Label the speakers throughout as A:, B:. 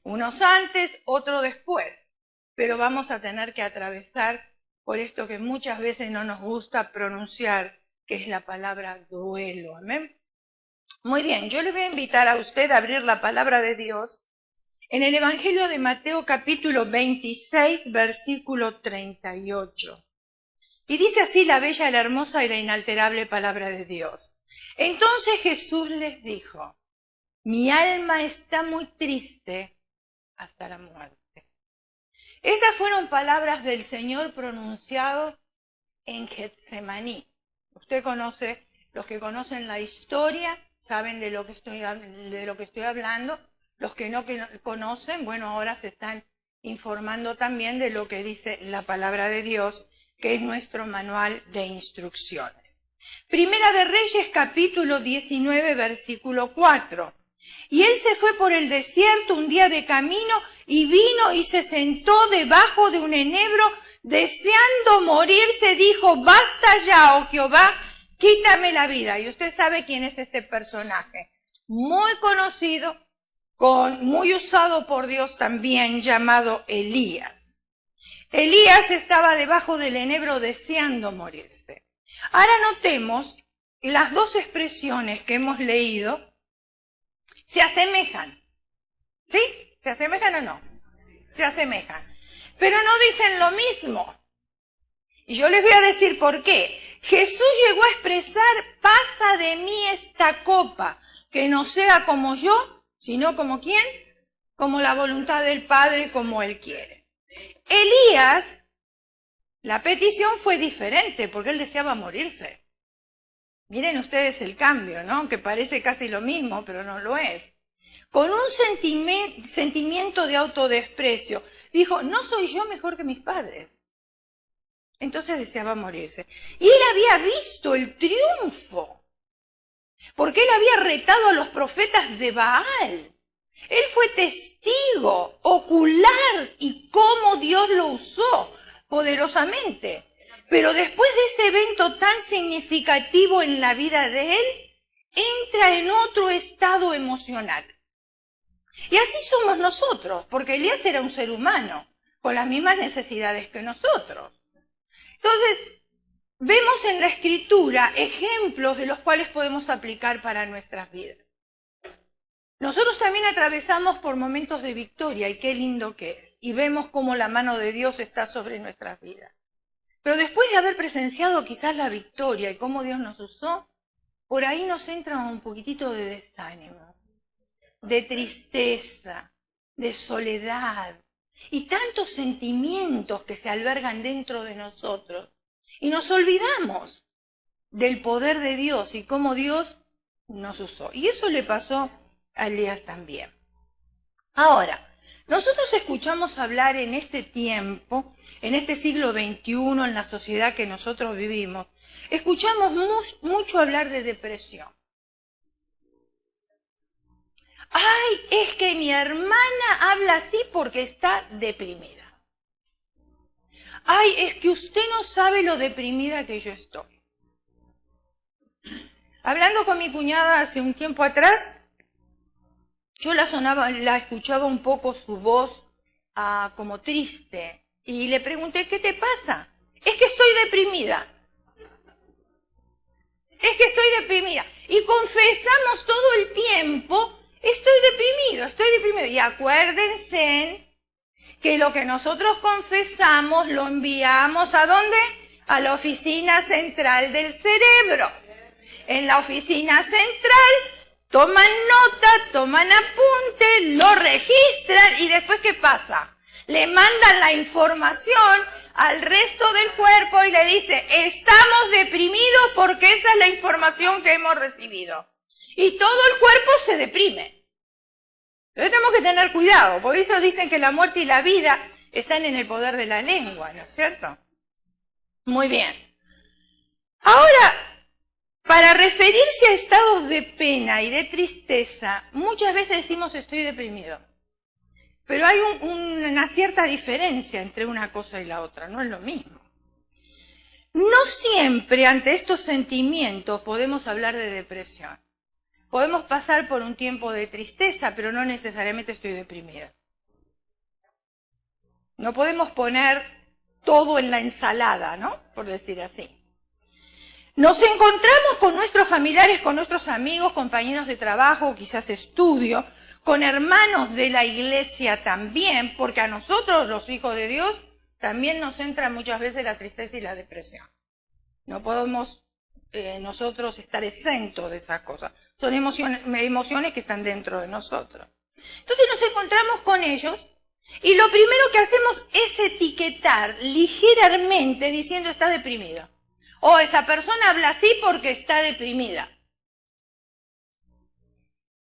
A: Unos antes, otros después. Pero vamos a tener que atravesar por esto que muchas veces no nos gusta pronunciar, que es la palabra duelo. ¿Amén? Muy bien, yo le voy a invitar a usted a abrir la palabra de Dios en el Evangelio de Mateo capítulo 26, versículo 38. Y dice así la bella, la hermosa y la inalterable palabra de Dios. Entonces Jesús les dijo, mi alma está muy triste hasta la muerte. Estas fueron palabras del Señor pronunciadas en Getsemaní. Usted conoce, los que conocen la historia, saben de lo que estoy hablando. Los que no conocen, bueno, ahora se están informando también de lo que dice la palabra de Dios, que es nuestro manual de instrucciones. Primera de Reyes, capítulo 19, versículo 4. Y él se fue por el desierto un día de camino y vino y se sentó debajo de un enebro, deseando morirse, dijo, basta ya, oh Jehová, quítame la vida. Y usted sabe quién es este personaje, muy conocido, muy usado por Dios también, llamado Elías. Elías estaba debajo del enebro deseando morirse. Ahora notemos las dos expresiones que hemos leído se asemejan. ¿Sí? ¿Se asemejan o no? Se asemejan. Pero no dicen lo mismo. Y yo les voy a decir por qué. Jesús llegó a expresar, pasa de mí esta copa, que no sea como yo, sino como ¿quién? Como la voluntad del Padre, como Él quiere. Elías, la petición fue diferente, porque él deseaba morirse. Miren ustedes el cambio, ¿no? Que parece casi lo mismo, pero no lo es. Con un sentimiento de autodesprecio, dijo, no soy yo mejor que mis padres. Entonces deseaba morirse. Y él había visto el triunfo, porque él había retado a los profetas de Baal. Él fue testigo ocular y cómo Dios lo usó poderosamente. Pero después de ese evento tan significativo en la vida de él, entra en otro estado emocional. Y así somos nosotros, porque Elías era un ser humano, con las mismas necesidades que nosotros. Entonces, vemos en la Escritura ejemplos de los cuales podemos aplicar para nuestras vidas. Nosotros también atravesamos por momentos de victoria, y qué lindo que es, y vemos cómo la mano de Dios está sobre nuestras vidas. Pero después de haber presenciado quizás la victoria y cómo Dios nos usó, por ahí nos entra un poquitito de desánimo, de tristeza, de soledad y tantos sentimientos que se albergan dentro de nosotros. Y nos olvidamos del poder de Dios y cómo Dios nos usó. Y eso le pasó a Elías también. Ahora, nosotros escuchamos hablar en este tiempo, en este siglo XXI, en la sociedad que nosotros vivimos, escuchamos mucho hablar de depresión. Ay, es que mi hermana habla así porque está deprimida. Ay, es que usted no sabe lo deprimida que yo estoy. Hablando con mi cuñada hace un tiempo atrás, yo la escuchaba un poco su voz como triste y le pregunté, ¿qué te pasa? Es que estoy deprimida. Es que estoy deprimida. Y confesamos todo el tiempo, estoy deprimido. Y acuérdense que lo que nosotros confesamos lo enviamos ¿a dónde? A la oficina central del cerebro. En la oficina central toman nota, toman apunte, lo registran y después ¿qué pasa? Le mandan la información al resto del cuerpo y le dice, estamos deprimidos porque esa es la información que hemos recibido. Y todo el cuerpo se deprime. Pero tenemos que tener cuidado, por eso dicen que la muerte y la vida están en el poder de la lengua, ¿no es cierto? Muy bien. Ahora, para referirse a estados de pena y de tristeza, muchas veces decimos estoy deprimido. Pero hay una cierta diferencia entre una cosa y la otra, no es lo mismo. No siempre ante estos sentimientos podemos hablar de depresión. Podemos pasar por un tiempo de tristeza, pero no necesariamente estoy deprimida. No podemos poner todo en la ensalada, ¿no? Por decir así. Nos encontramos con nuestros familiares, con nuestros amigos, compañeros de trabajo, quizás estudio, con hermanos de la iglesia también, porque a nosotros, los hijos de Dios, también nos entra muchas veces la tristeza y la depresión. No podemos nosotros estar exentos de esas cosas. Son emociones que están dentro de nosotros. Entonces nos encontramos con ellos y lo primero que hacemos es etiquetar ligeramente diciendo está deprimida. O esa persona habla así porque está deprimida.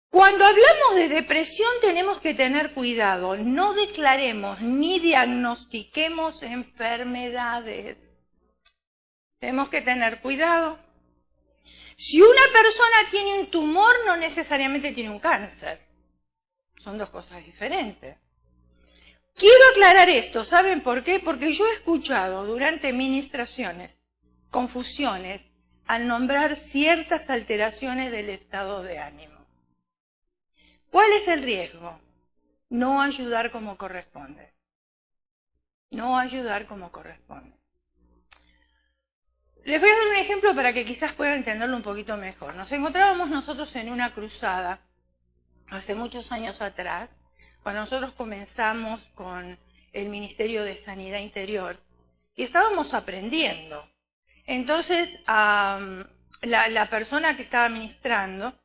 A: Cuando hablamos de depresión tenemos que tener cuidado. No declaremos ni diagnostiquemos enfermedades. Tenemos que tener cuidado. Si una persona tiene un tumor, no necesariamente tiene un cáncer. Son dos cosas diferentes. Quiero aclarar esto, ¿saben por qué? Porque yo he escuchado durante ministraciones confusiones al nombrar ciertas alteraciones del estado de ánimo. ¿Cuál es el riesgo? No ayudar como corresponde. No ayudar como corresponde. Les voy a dar un ejemplo para que quizás puedan entenderlo un poquito mejor. Nos encontrábamos nosotros en una cruzada hace muchos años atrás, cuando nosotros comenzamos con el Ministerio de Sanidad Interior, y estábamos aprendiendo. Entonces, la persona que estaba ministrando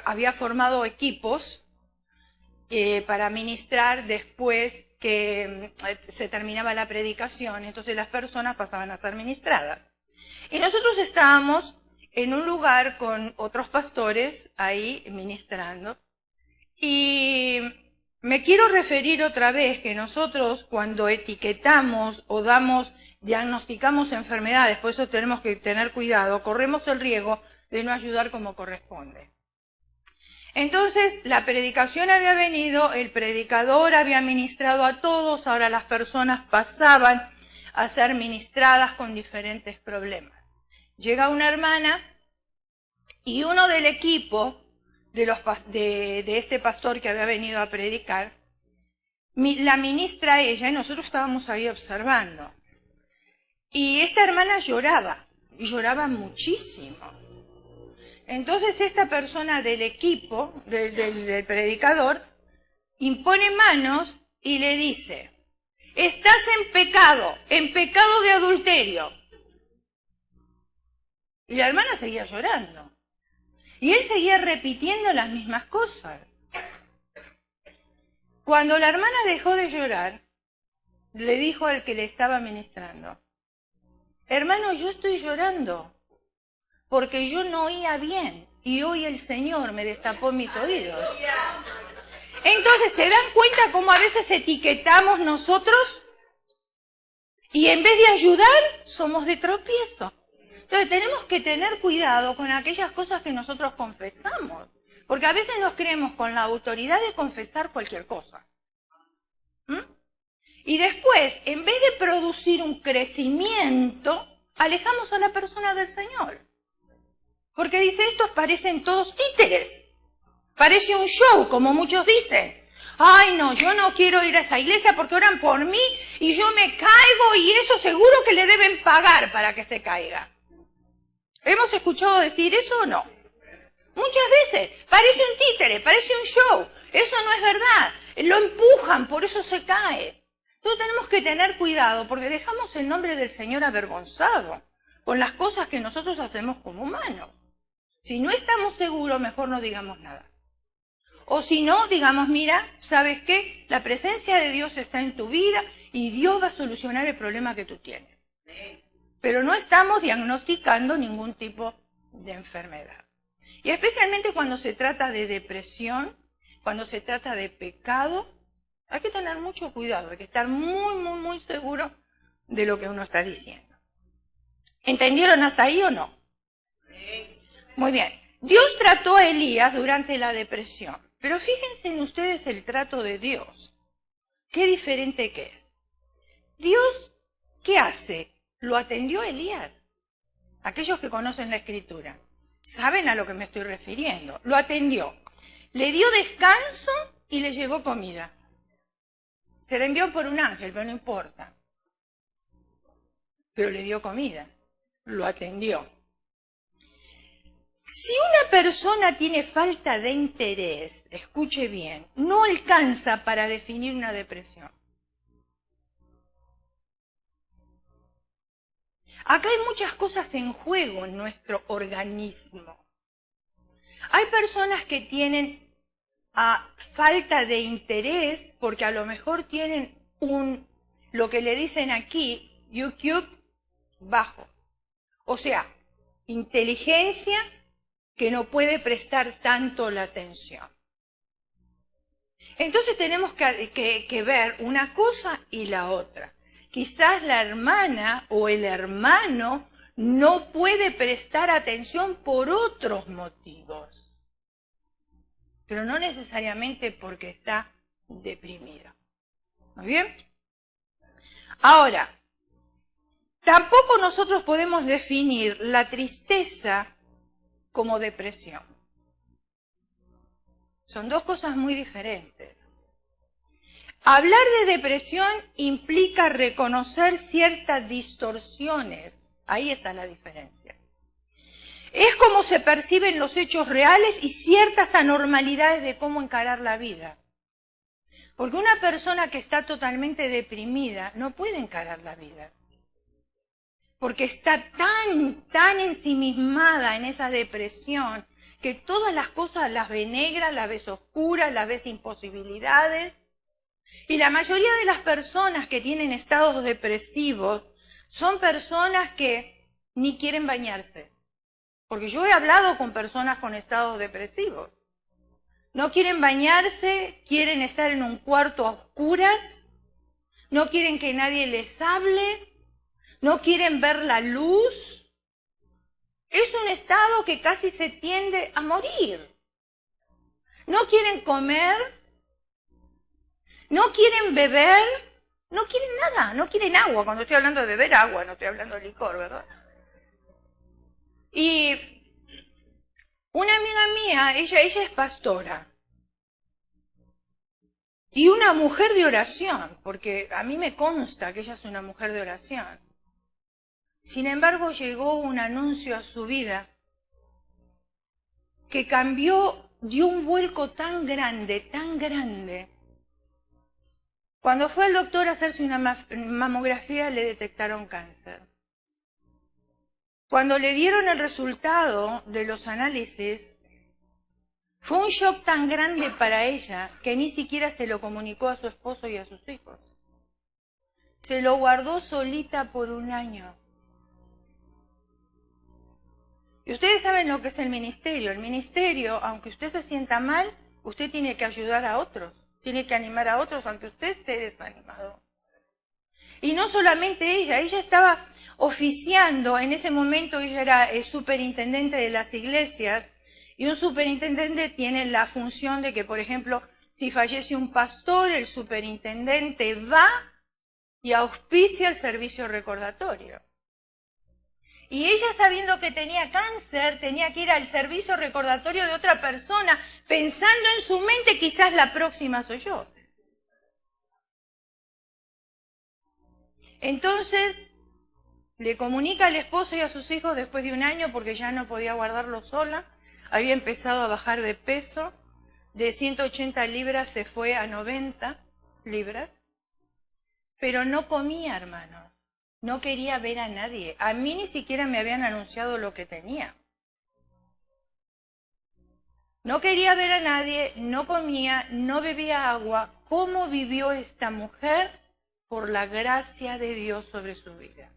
A: había formado equipos para ministrar después que se terminaba la predicación, entonces las personas pasaban a ser ministradas. Y nosotros estábamos en un lugar con otros pastores ahí ministrando, y me quiero referir otra vez que nosotros cuando etiquetamos o diagnosticamos enfermedades, por eso tenemos que tener cuidado, corremos el riesgo de no ayudar como corresponde. Entonces, la predicación había venido, el predicador había ministrado a todos, ahora las personas pasaban a ser ministradas con diferentes problemas. Llega una hermana y uno del equipo de este pastor que había venido a predicar, la ministra a ella y nosotros estábamos ahí observando. Y esta hermana lloraba, y lloraba muchísimo. Entonces esta persona del equipo, del predicador, impone manos y le dice, estás en pecado de adulterio. Y la hermana seguía llorando. Y él seguía repitiendo las mismas cosas. Cuando la hermana dejó de llorar, le dijo al que le estaba ministrando, hermano, yo estoy llorando porque yo no oía bien y hoy el Señor me destapó mis oídos. Entonces, ¿se dan cuenta cómo a veces etiquetamos nosotros? Y en vez de ayudar, somos de tropiezo. Entonces tenemos que tener cuidado con aquellas cosas que nosotros confesamos, porque a veces nos creemos con la autoridad de confesar cualquier cosa. Y después, en vez de producir un crecimiento, alejamos a la persona del Señor. Porque dice, estos parecen todos títeres, parece un show, como muchos dicen. Ay, no, yo no quiero ir a esa iglesia porque oran por mí y yo me caigo y eso seguro que le deben pagar para que se caiga. ¿Hemos escuchado decir eso o no? Muchas veces. Parece un títere, parece un show. Eso no es verdad. Lo empujan, por eso se cae. Entonces tenemos que tener cuidado porque dejamos el nombre del Señor avergonzado con las cosas que nosotros hacemos como humanos. Si no estamos seguros, mejor no digamos nada. O si no, digamos, mira, ¿sabes qué? La presencia de Dios está en tu vida y Dios va a solucionar el problema que tú tienes. Pero no estamos diagnosticando ningún tipo de enfermedad. Y especialmente cuando se trata de depresión, cuando se trata de pecado, hay que tener mucho cuidado, hay que estar muy seguro de lo que uno está diciendo. ¿Entendieron hasta ahí o no? Muy bien. Dios trató a Elías durante la depresión, pero fíjense en ustedes el trato de Dios. Qué diferente que es. Dios, ¿qué hace? Lo atendió a Elías. Aquellos que conocen la Escritura saben a lo que me estoy refiriendo. Lo atendió. Le dio descanso y le llevó comida. Se la envió por un ángel, pero no importa. Pero le dio comida, lo atendió. Si una persona tiene falta de interés, escuche bien, no alcanza para definir una depresión. Acá hay muchas cosas en juego en nuestro organismo. Hay personas que tienen falta de interés porque a lo mejor tienen lo que le dicen aquí, IQ bajo. O sea, inteligencia que no puede prestar tanto la atención. Entonces tenemos que ver una cosa y la otra. Quizás la hermana o el hermano no puede prestar atención por otros motivos, pero no necesariamente porque está deprimido. ¿Muy bien? Ahora, tampoco nosotros podemos definir la tristeza como depresión. Son dos cosas muy diferentes. Hablar de depresión implica reconocer ciertas distorsiones. Ahí está la diferencia. Es como se perciben los hechos reales y ciertas anormalidades de cómo encarar la vida. Porque una persona que está totalmente deprimida no puede encarar la vida. Porque está tan ensimismada en esa depresión que todas las cosas las ve negras, las ves oscuras, las ves imposibilidades. Y la mayoría de las personas que tienen estados depresivos son personas que ni quieren bañarse. Porque yo he hablado con personas con estados depresivos. No quieren bañarse, quieren estar en un cuarto a oscuras, no quieren que nadie les hable, no quieren ver la luz. Es un estado que casi se tiende a morir. No quieren comer, no quieren beber, no quieren nada, no quieren agua. Cuando estoy hablando de beber agua, no estoy hablando de licor, ¿verdad? Y una amiga mía, ella es pastora. Y una mujer de oración, porque a mí me consta que ella es una mujer de oración. Sin embargo, llegó un anuncio a su vida que cambió, dio un vuelco tan grande, tan grande. Cuando fue al doctor a hacerse una mamografía, le detectaron cáncer. Cuando le dieron el resultado de los análisis, fue un shock tan grande para ella que ni siquiera se lo comunicó a su esposo y a sus hijos. Se lo guardó solita por un año. Y ustedes saben lo que es el ministerio. El ministerio, aunque usted se sienta mal, usted tiene que ayudar a otros. Tiene que animar a otros, aunque usted esté desanimado. Y no solamente ella estaba oficiando, en ese momento ella era el superintendente de las iglesias, y un superintendente tiene la función de que, por ejemplo, si fallece un pastor, el superintendente va y auspicia el servicio recordatorio. Y ella, sabiendo que tenía cáncer, tenía que ir al servicio recordatorio de otra persona, pensando en su mente, quizás la próxima soy yo. Entonces, le comunica al esposo y a sus hijos después de un año, porque ya no podía guardarlo sola, había empezado a bajar de peso, de 180 libras se fue a 90 libras, pero no comía, hermano. No quería ver a nadie. A mí ni siquiera me habían anunciado lo que tenía. No quería ver a nadie, no comía, no bebía agua. ¿Cómo vivió esta mujer? Por la gracia de Dios sobre su vida.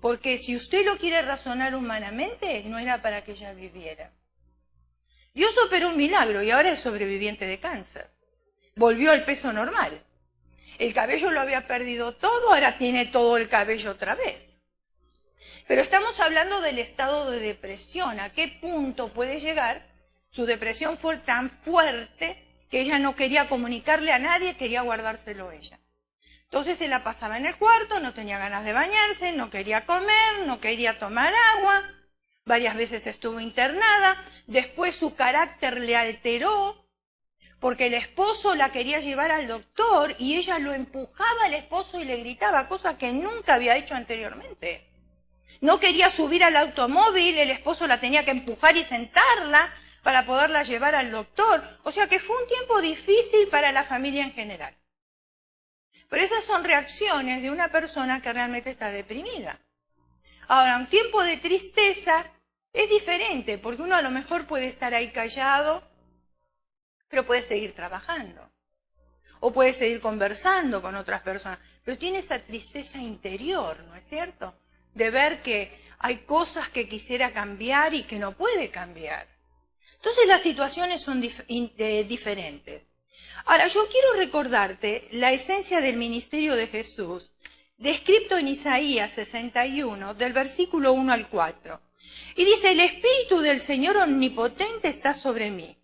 A: Porque si usted lo quiere razonar humanamente, no era para que ella viviera. Dios operó un milagro y ahora es sobreviviente de cáncer. Volvió al peso normal. El cabello lo había perdido todo, ahora tiene todo el cabello otra vez. Pero estamos hablando del estado de depresión. ¿A qué punto puede llegar? Su depresión fue tan fuerte que ella no quería comunicarle a nadie, quería guardárselo ella. Entonces se la pasaba en el cuarto, no tenía ganas de bañarse, no quería comer, no quería tomar agua. Varias veces estuvo internada. Después su carácter le alteró. porque el esposo la quería llevar al doctor y ella lo empujaba al esposo y le gritaba, cosa que nunca había hecho anteriormente. No quería subir al automóvil, el esposo la tenía que empujar y sentarla para poderla llevar al doctor. O sea que fue un tiempo difícil para la familia en general. Pero esas son reacciones de una persona que realmente está deprimida. Ahora, un tiempo de tristeza es diferente, porque uno a lo mejor puede estar ahí callado, pero puede seguir trabajando. O puede seguir conversando con otras personas, pero tiene esa tristeza interior, ¿no es cierto? De ver que hay cosas que quisiera cambiar y que no puede cambiar. Entonces las situaciones son diferentes. Ahora, yo quiero recordarte la esencia del ministerio de Jesús, descrito en Isaías 61, del versículo 1 al 4. Y dice, el Espíritu del Señor Omnipotente está sobre mí,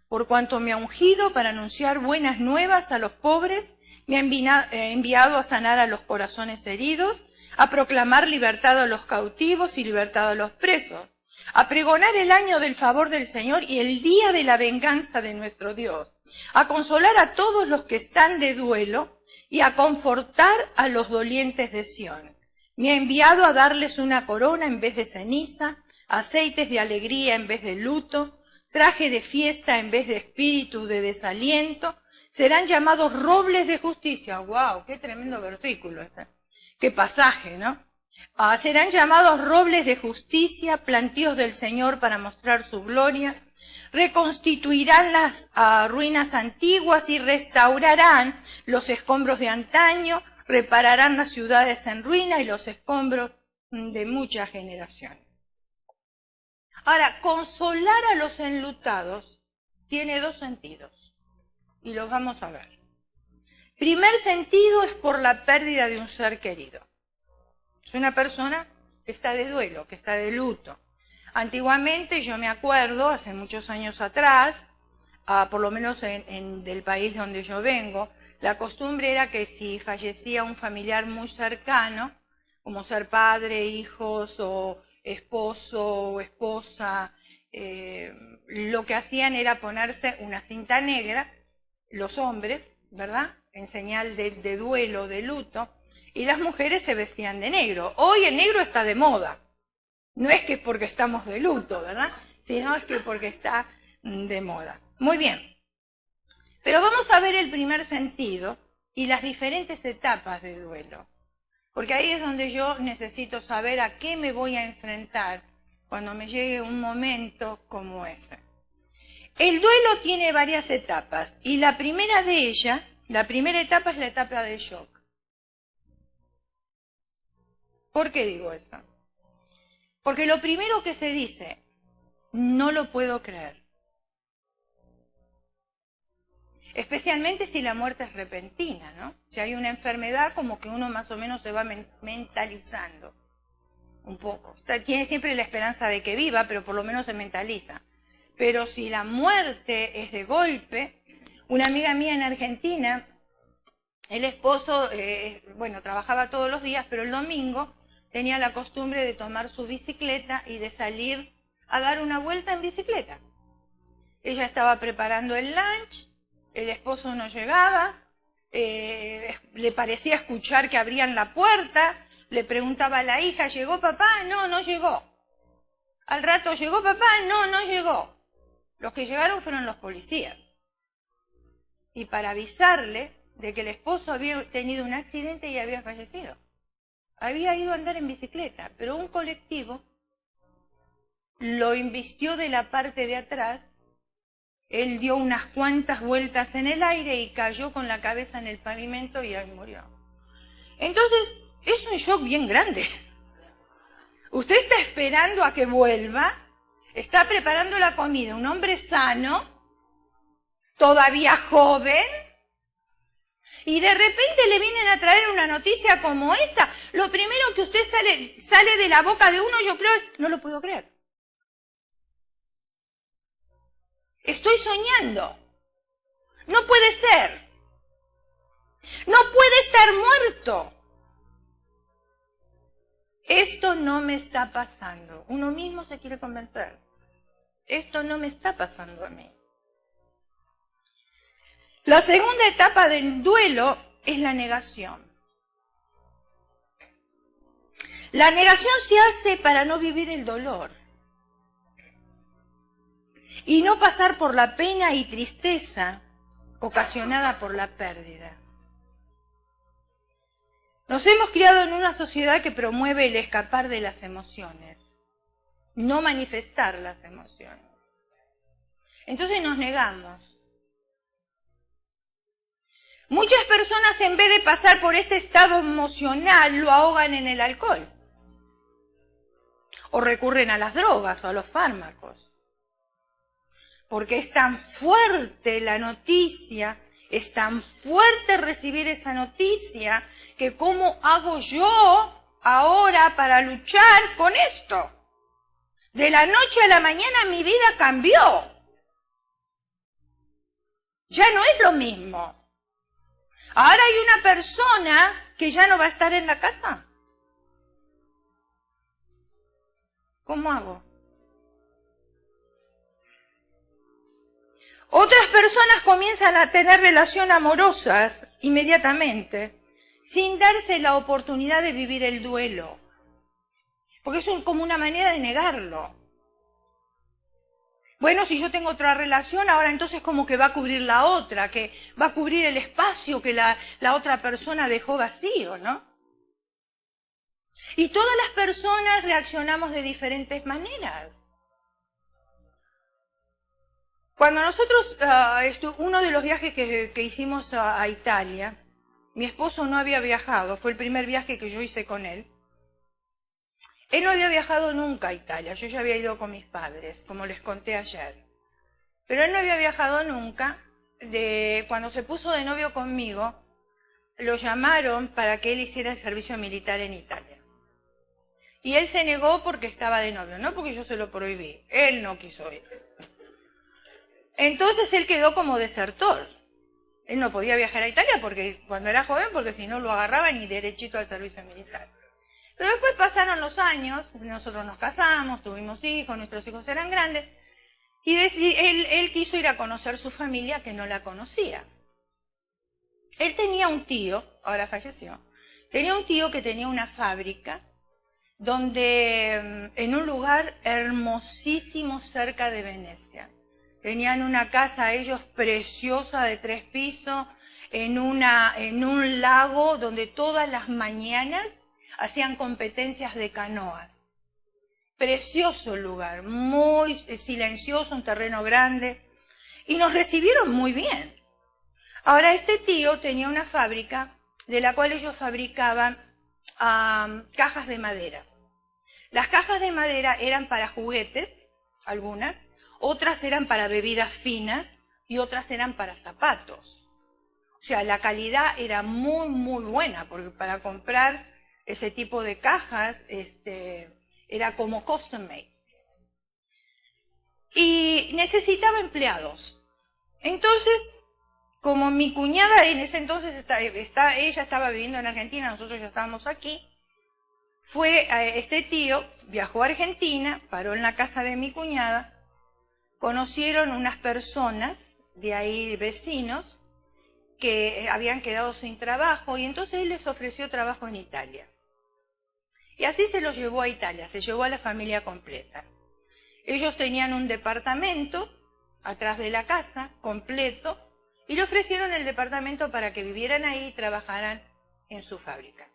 A: por cuanto me ha ungido para anunciar buenas nuevas a los pobres, me ha enviado a sanar a los corazones heridos, a proclamar libertad a los cautivos y libertad a los presos, a pregonar el año del favor del Señor y el día de la venganza de nuestro Dios, a consolar a todos los que están de duelo y a confortar a los dolientes de Sión. Me ha enviado a darles una corona en vez de ceniza, aceites de alegría en vez de luto, traje de fiesta en vez de espíritu de desaliento, serán llamados robles de justicia. ¡Wow! ¡Qué tremendo versículo este! ¡Qué pasaje!, ¿no? Serán llamados robles de justicia, plantíos del Señor para mostrar su gloria, reconstituirán las ruinas antiguas y restaurarán los escombros de antaño, repararán las ciudades en ruina y los escombros de muchas generaciones. Ahora, consolar a los enlutados tiene dos sentidos, y los vamos a ver. Primer sentido es por la pérdida de un ser querido. Es una persona que está de duelo, que está de luto. Antiguamente, yo me acuerdo, hace muchos años atrás, por lo menos del país donde yo vengo, la costumbre era que si fallecía un familiar muy cercano, como ser padre, hijos o esposo o esposa, lo que hacían era ponerse una cinta negra, los hombres, ¿verdad?, en señal de duelo, de luto, y las mujeres se vestían de negro. Hoy el negro está de moda. No es que porque estamos de luto, ¿verdad?, sino es que porque está de moda. Muy bien. Pero vamos a ver el primer sentido y las diferentes etapas de duelo. Porque ahí es donde yo necesito saber a qué me voy a enfrentar cuando me llegue un momento como ese. El duelo tiene varias etapas y la primera de ellas, la primera etapa es la etapa de shock. ¿Por qué digo eso? Porque lo primero que se dice, no lo puedo creer. Especialmente si la muerte es repentina, ¿no? Si hay una enfermedad, como que uno más o menos se va mentalizando un poco. Tiene siempre la esperanza de que viva, pero por lo menos se mentaliza. Pero si la muerte es de golpe, una amiga mía en Argentina, el esposo, trabajaba todos los días, pero el domingo tenía la costumbre de tomar su bicicleta y de salir a dar una vuelta en bicicleta. Ella estaba preparando el lunch, el esposo no llegaba, le parecía escuchar que abrían la puerta, le preguntaba a la hija, ¿llegó papá? No, no llegó. Al rato, ¿llegó papá? No, no llegó. Los que llegaron fueron los policías. Y para avisarle de que el esposo había tenido un accidente y había fallecido. Había ido a andar en bicicleta, pero un colectivo lo embistió de la parte de atrás. Él dio unas cuantas vueltas en el aire y cayó con la cabeza en el pavimento y ahí murió. Entonces, es un shock bien grande. Usted está esperando a que vuelva, está preparando la comida, un hombre sano, todavía joven, y de repente le vienen a traer una noticia como esa. Lo primero que usted sale de la boca de uno, yo creo, es, no lo puedo creer. Estoy soñando. No puede ser. No puede estar muerto. Esto no me está pasando. Uno mismo se quiere convencer. Esto no me está pasando a mí. La segunda etapa del duelo es la negación. La negación se hace para no vivir el dolor y no pasar por la pena y tristeza ocasionada por la pérdida. Nos hemos criado en una sociedad que promueve el escapar de las emociones, no manifestar las emociones. Entonces nos negamos. Muchas personas, en vez de pasar por este estado emocional, lo ahogan en el alcohol. O recurren a las drogas o a los fármacos. Porque es tan fuerte la noticia, es tan fuerte recibir esa noticia, que ¿cómo hago yo ahora para luchar con esto? De la noche a la mañana mi vida cambió. Ya no es lo mismo. Ahora hay una persona que ya no va a estar en la casa. ¿Cómo hago? Otras personas comienzan a tener relaciones amorosas inmediatamente, sin darse la oportunidad de vivir el duelo. Porque es como una manera de negarlo. Bueno, si yo tengo otra relación, ahora entonces como que va a cubrir la otra, que va a cubrir el espacio que la otra persona dejó vacío, ¿no? Y todas las personas reaccionamos de diferentes maneras. Cuando nosotros, uno de los viajes que hicimos a Italia, mi esposo no había viajado, fue el primer viaje que yo hice con él. Él no había viajado nunca a Italia, yo ya había ido con mis padres, como les conté ayer. Pero él no había viajado nunca. Cuando se puso de novio conmigo, lo llamaron para que él hiciera el servicio militar en Italia. Y él se negó porque estaba de novio, no porque yo se lo prohibí, él no quiso ir. Entonces él quedó como desertor. Él no podía viajar a Italia porque cuando era joven, porque si no lo agarraban y derechito al servicio militar. Pero después pasaron los años, nosotros nos casamos, tuvimos hijos, nuestros hijos eran grandes, y él quiso ir a conocer su familia que no la conocía. Él tenía un tío, ahora falleció, tenía un tío que tenía una fábrica donde, en un lugar hermosísimo cerca de Venecia. Tenían una casa ellos preciosa de 3 pisos, en un lago donde todas las mañanas hacían competencias de canoas. Precioso el lugar, muy silencioso, un terreno grande, y nos recibieron muy bien. Ahora, este tío tenía una fábrica de la cual ellos fabricaban cajas de madera. Las cajas de madera eran para juguetes, algunas, otras eran para bebidas finas y otras eran para zapatos. O sea, la calidad era muy, muy buena, porque para comprar ese tipo de cajas era como custom made. Y necesitaba empleados. Entonces, como mi cuñada en ese entonces ella estaba viviendo en Argentina, nosotros ya estábamos aquí, este tío viajó a Argentina, paró en la casa de mi cuñada, conocieron unas personas de ahí, vecinos, que habían quedado sin trabajo, y entonces él les ofreció trabajo en Italia. Y así se los llevó a Italia, se llevó a la familia completa. Ellos tenían un departamento atrás de la casa, completo, y le ofrecieron el departamento para que vivieran ahí y trabajaran en su fábrica.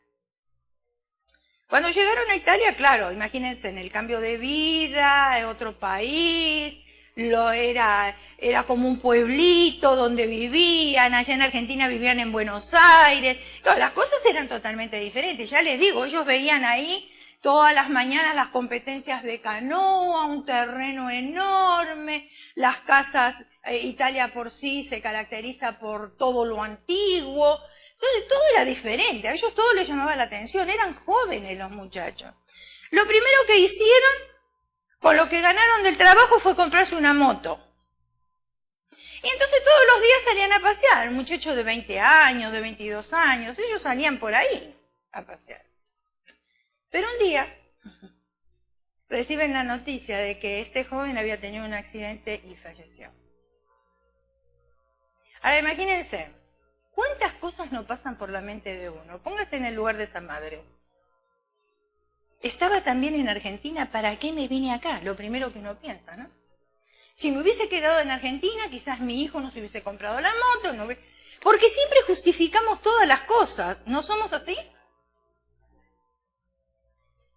A: Cuando llegaron a Italia, claro, imagínense, en el cambio de vida, otro país, era como un pueblito donde vivían, allá en Argentina vivían en Buenos Aires, claro, las cosas eran totalmente diferentes. Ya les digo, ellos veían ahí todas las mañanas las competencias de canoa, un terreno enorme, las casas, Italia por sí se caracteriza por todo lo antiguo, entonces todo era diferente, a ellos todo les llamaba la atención, eran jóvenes los muchachos. Lo primero que hicieron, con lo que ganaron del trabajo, fue comprarse una moto. Y entonces todos los días salían a pasear, muchachos de 20 años, de 22 años, ellos salían por ahí a pasear. Pero un día reciben la noticia de que este joven había tenido un accidente y falleció. Ahora imagínense, ¿cuántas cosas no pasan por la mente de uno? Póngase en el lugar de esa madre. Estaba también en Argentina, ¿para qué me vine acá? Lo primero que uno piensa, ¿no? Si me hubiese quedado en Argentina, quizás mi hijo no se hubiese comprado la moto, porque siempre justificamos todas las cosas, ¿no somos así?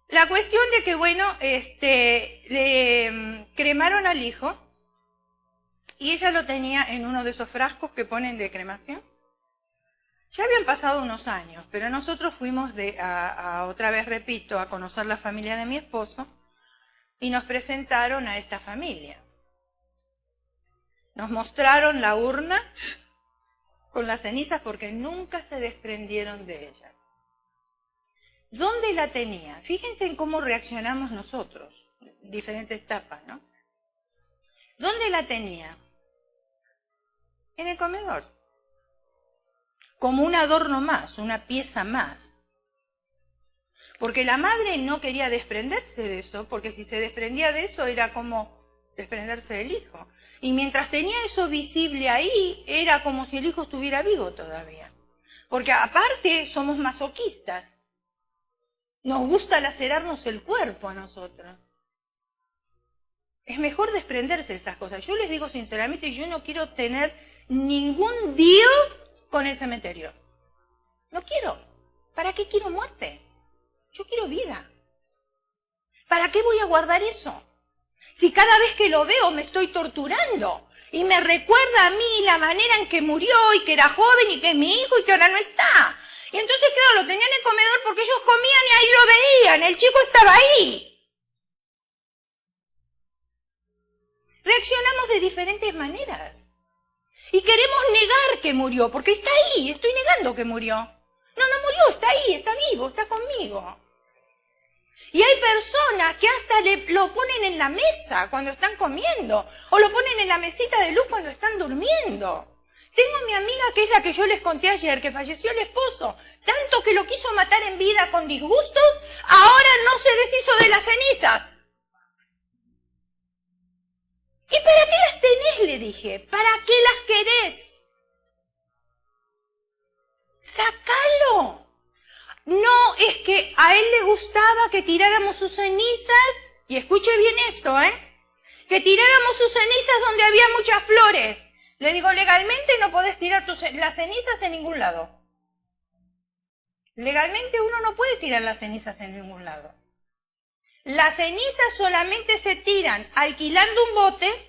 A: La cuestión de que, bueno, le cremaron al hijo y ella lo tenía en uno de esos frascos que ponen de cremación. Ya habían pasado unos años, pero nosotros fuimos otra vez, repito, a conocer la familia de mi esposo y nos presentaron a esta familia. Nos mostraron la urna con las cenizas porque nunca se desprendieron de ella. ¿Dónde la tenía? Fíjense en cómo reaccionamos nosotros, diferentes etapas, ¿no? ¿Dónde la tenía? En el comedor. Como un adorno más, una pieza más. Porque la madre no quería desprenderse de eso, porque si se desprendía de eso era como desprenderse del hijo. Y mientras tenía eso visible ahí, era como si el hijo estuviera vivo todavía. Porque aparte somos masoquistas. Nos gusta lacerarnos el cuerpo a nosotros. Es mejor desprenderse de esas cosas. Yo les digo sinceramente, yo no quiero tener ningún deal con el cementerio. No quiero. ¿Para qué quiero muerte? Yo quiero vida. ¿Para qué voy a guardar eso? Si cada vez que lo veo me estoy torturando y me recuerda a mí la manera en que murió y que era joven y que es mi hijo y que ahora no está. Y entonces, claro, lo tenían en el comedor porque ellos comían y ahí lo veían, el chico estaba ahí. Reaccionamos de diferentes maneras. Y queremos negar que murió, porque está ahí, estoy negando que murió. No murió, está ahí, está vivo, está conmigo. Y hay personas que hasta lo ponen en la mesa cuando están comiendo, o lo ponen en la mesita de luz cuando están durmiendo. Tengo a mi amiga, que es la que yo les conté ayer, que falleció el esposo, tanto que lo quiso matar en vida con disgustos, ahora no se deshizo de las cenizas. ¿Y para qué las tenés? Le dije. ¿Para qué las querés? ¡Sácalo! No, es que a él le gustaba que tiráramos sus cenizas, y escuche bien esto, que tiráramos sus cenizas donde había muchas flores. Le digo, legalmente no podés tirar las cenizas en ningún lado. Legalmente uno no puede tirar las cenizas en ningún lado. Las cenizas solamente se tiran alquilando un bote,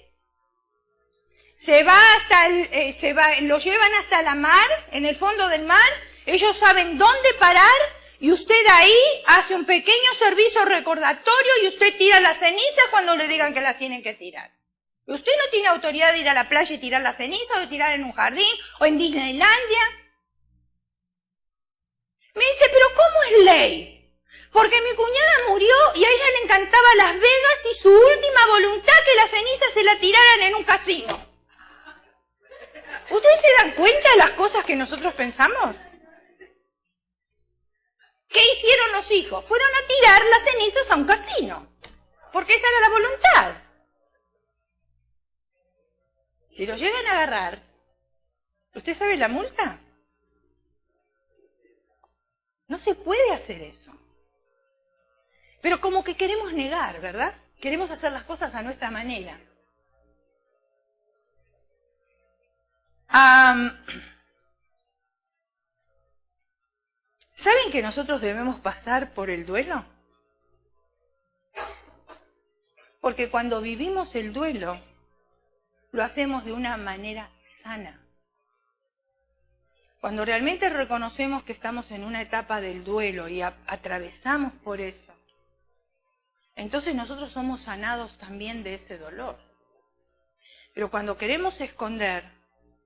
A: lo llevan hasta la mar, en el fondo del mar, ellos saben dónde parar y usted ahí hace un pequeño servicio recordatorio y usted tira las cenizas cuando le digan que las tienen que tirar. Usted no tiene autoridad de ir a la playa y tirar las cenizas o de tirar en un jardín o en Disneylandia. Me dice, pero ¿cómo es ley? Porque mi cuñada murió y a ella le encantaba Las Vegas y su última voluntad que las cenizas se la tiraran en un casino. ¿Ustedes se dan cuenta de las cosas que nosotros pensamos? ¿Qué hicieron los hijos? Fueron a tirar las cenizas a un casino. Porque esa era la voluntad. Si los llegan a agarrar, ¿usted sabe la multa? No se puede hacer eso. Pero como que queremos negar, ¿verdad? Queremos hacer las cosas a nuestra manera. ¿Saben que nosotros debemos pasar por el duelo? Porque cuando vivimos el duelo, lo hacemos de una manera sana. Cuando realmente reconocemos que estamos en una etapa del duelo y atravesamos por eso, entonces nosotros somos sanados también de ese dolor. Pero cuando queremos esconder,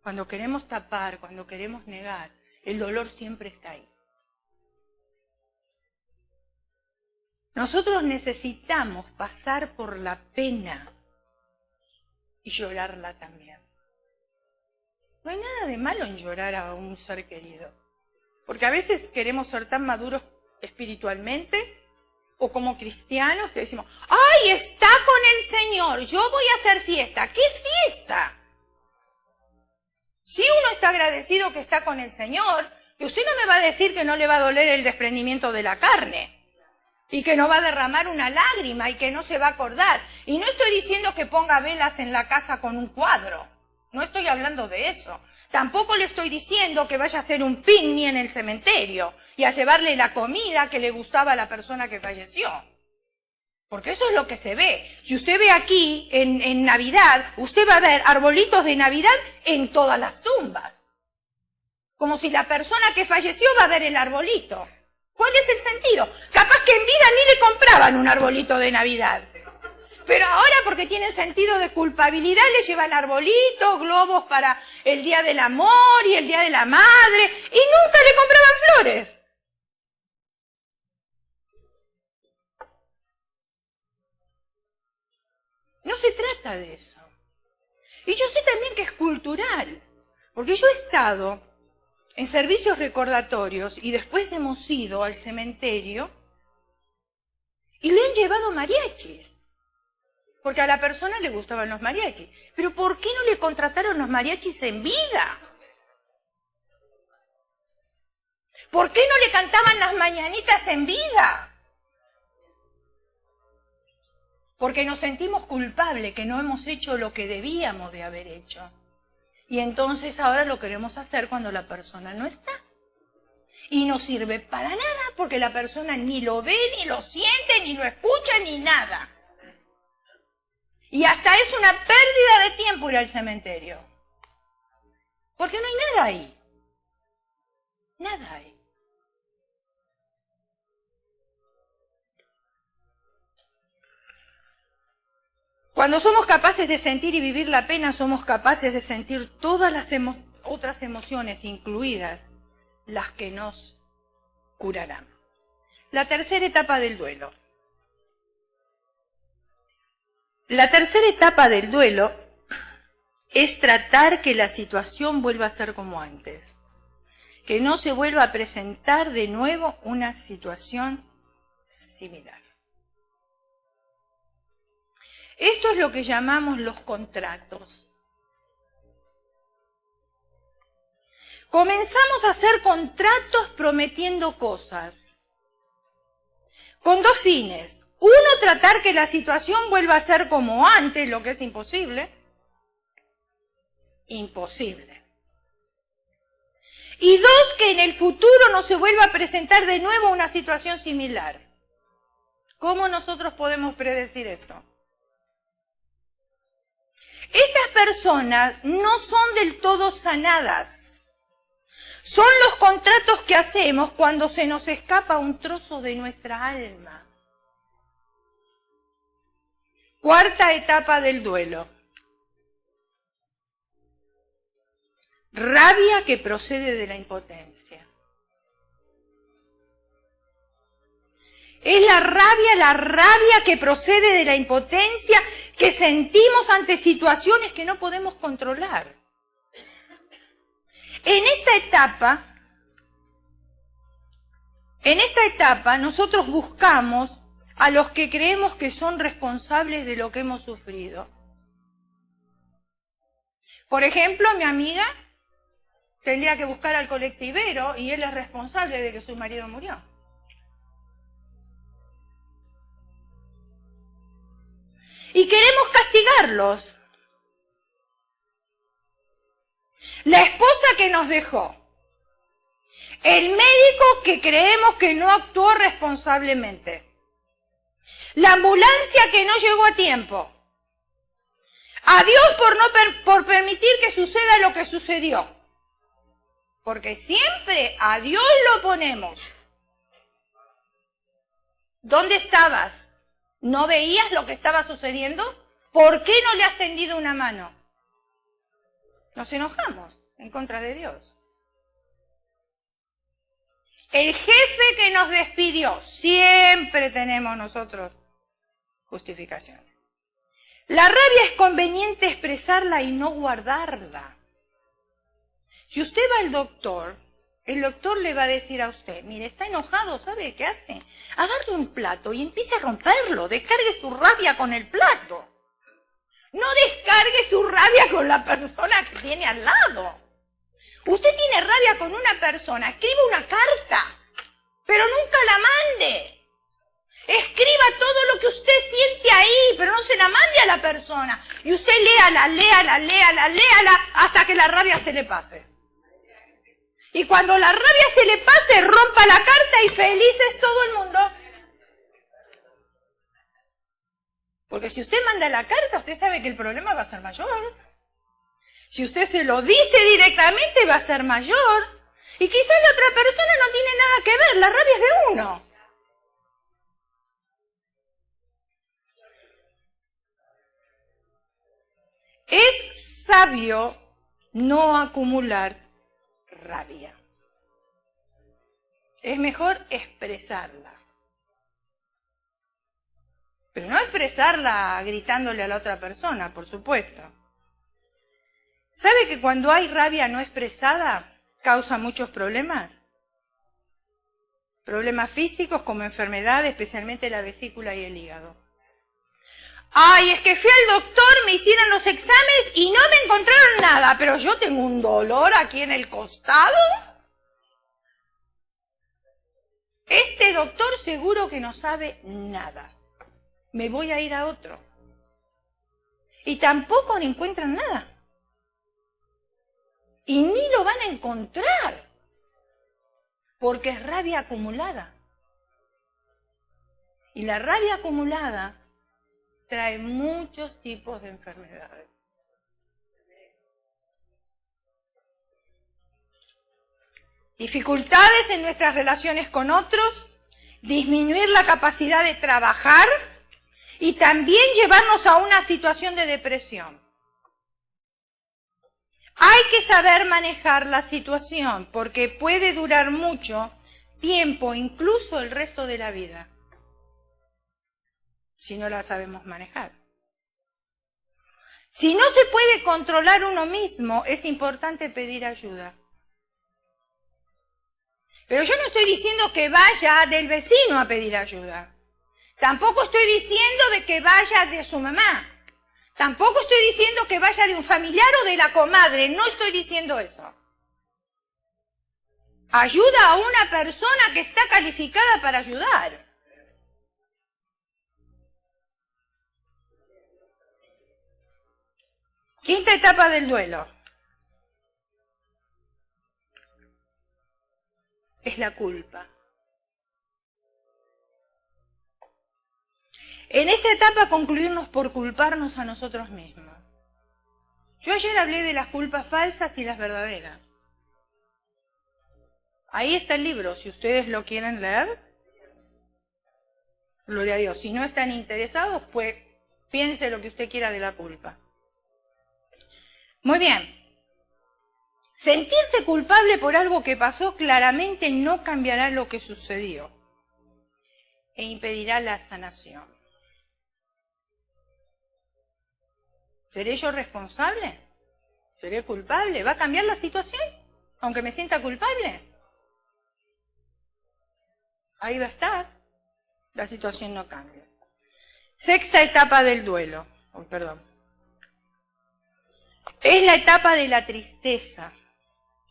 A: cuando queremos tapar, cuando queremos negar, el dolor siempre está ahí. Nosotros necesitamos pasar por la pena y llorarla también. No hay nada de malo en llorar a un ser querido, porque a veces queremos ser tan maduros espiritualmente o como cristianos que decimos, ¡ay, está con el Señor! Yo voy a hacer fiesta. ¿Qué fiesta? Si uno está agradecido que está con el Señor, y usted no me va a decir que no le va a doler el desprendimiento de la carne, y que no va a derramar una lágrima, y que no se va a acordar. Y no estoy diciendo que ponga velas en la casa con un cuadro, no estoy hablando de eso. Tampoco le estoy diciendo que vaya a hacer un picnic en el cementerio, y a llevarle la comida que le gustaba a la persona que falleció. Porque eso es lo que se ve. Si usted ve aquí, en Navidad, usted va a ver arbolitos de Navidad en todas las tumbas. Como si la persona que falleció va a ver el arbolito. ¿Cuál es el sentido? Capaz que en vida ni le compraban un arbolito de Navidad. Pero ahora, porque tienen sentido de culpabilidad, le llevan arbolitos, globos para el Día del Amor y el Día de la Madre, y nunca le compraban flores. No se trata de eso. Y yo sé también que es cultural, porque yo he estado en servicios recordatorios y después hemos ido al cementerio y le han llevado mariachis, porque a la persona le gustaban los mariachis. Pero ¿por qué no le contrataron los mariachis en vida? ¿Por qué no le cantaban las mañanitas en vida? Porque nos sentimos culpables que no hemos hecho lo que debíamos de haber hecho. Y entonces ahora lo queremos hacer cuando la persona no está. Y no sirve para nada porque la persona ni lo ve, ni lo siente, ni lo escucha, ni nada. Y hasta es una pérdida de tiempo ir al cementerio. Porque no hay nada ahí. Nada hay. Cuando somos capaces de sentir y vivir la pena, somos capaces de sentir todas las otras emociones, incluidas las que nos curarán. La tercera etapa del duelo. La tercera etapa del duelo es tratar que la situación vuelva a ser como antes, que no se vuelva a presentar de nuevo una situación similar. Esto es lo que llamamos los contratos. Comenzamos a hacer contratos prometiendo cosas, con dos fines. Uno, tratar que la situación vuelva a ser como antes, lo que es imposible. Imposible. Y dos, que en el futuro no se vuelva a presentar de nuevo una situación similar. ¿Cómo nosotros podemos predecir esto? Estas personas no son del todo sanadas. Son los contratos que hacemos cuando se nos escapa un trozo de nuestra alma. Cuarta etapa del duelo. Rabia que procede de la impotencia. Es la rabia que procede de la impotencia que sentimos ante situaciones que no podemos controlar. En esta etapa nosotros buscamos a los que creemos que son responsables de lo que hemos sufrido. Por ejemplo, mi amiga tendría que buscar al colectivero y él es responsable de que su marido murió. Y queremos castigarlos. La esposa que nos dejó. El médico que creemos que no actuó responsablemente. La ambulancia que no llegó a tiempo. A Dios por permitir que suceda lo que sucedió. Porque siempre a Dios lo ponemos. ¿Dónde estabas? ¿No veías lo que estaba sucediendo? ¿Por qué no le has tendido una mano? Nos enojamos en contra de Dios. El jefe que nos despidió, siempre tenemos nosotros justificaciones. La rabia es conveniente expresarla y no guardarla. Si usted va al doctor, el doctor le va a decir a usted, mire, está enojado, ¿sabe qué hace? Agarre un plato y empiece a romperlo, descargue su rabia con el plato. No descargue su rabia con la persona que tiene al lado. Usted tiene rabia con una persona, escriba una carta, pero nunca la mande. Escriba todo lo que usted siente ahí, pero no se la mande a la persona. Y usted léala, hasta que la rabia se le pase. Y cuando la rabia se le pase, rompa la carta y feliz es todo el mundo. Porque si usted manda la carta, usted sabe que el problema va a ser mayor. Si usted se lo dice directamente, va a ser mayor. Y quizás la otra persona no tiene nada que ver, la rabia es de uno. Es sabio no acumular rabia. Es mejor expresarla. Pero no expresarla gritándole a la otra persona, por supuesto. ¿Sabe que cuando hay rabia no expresada causa muchos problemas? Problemas físicos como enfermedades, especialmente la vesícula y el hígado. Ay, es que fui al doctor, me hicieron los exámenes y no me encontraron nada, pero yo tengo un dolor aquí en el costado. Este doctor seguro que no sabe nada. Me voy a ir a otro. Y tampoco le encuentran nada. Y ni lo van a encontrar, porque es rabia acumulada. Y la rabia acumulada trae muchos tipos de enfermedades. Dificultades en nuestras relaciones con otros, disminuir la capacidad de trabajar y también llevarnos a una situación de depresión. Hay que saber manejar la situación porque puede durar mucho tiempo, incluso el resto de la vida, si no la sabemos manejar. Si no se puede controlar uno mismo, es importante pedir ayuda. Pero yo no estoy diciendo que vaya del vecino a pedir ayuda. Tampoco estoy diciendo de que vaya de su mamá. Tampoco estoy diciendo que vaya de un familiar o de la comadre. No estoy diciendo eso. Ayuda a una persona que está calificada para ayudar. Quinta etapa del duelo. Es la culpa. En esa etapa concluirnos por culparnos a nosotros mismos. Yo ayer hablé de las culpas falsas y las verdaderas. Ahí está el libro, si ustedes lo quieren leer. Gloria a Dios. Si no están interesados, pues piense lo que usted quiera de la culpa. Muy bien. Sentirse culpable por algo que pasó claramente no cambiará lo que sucedió e impedirá la sanación. ¿Seré yo responsable? ¿Seré culpable? ¿Va a cambiar la situación? Aunque me sienta culpable. Ahí va a estar. La situación no cambia. Sexta etapa del duelo. Es la etapa de la tristeza.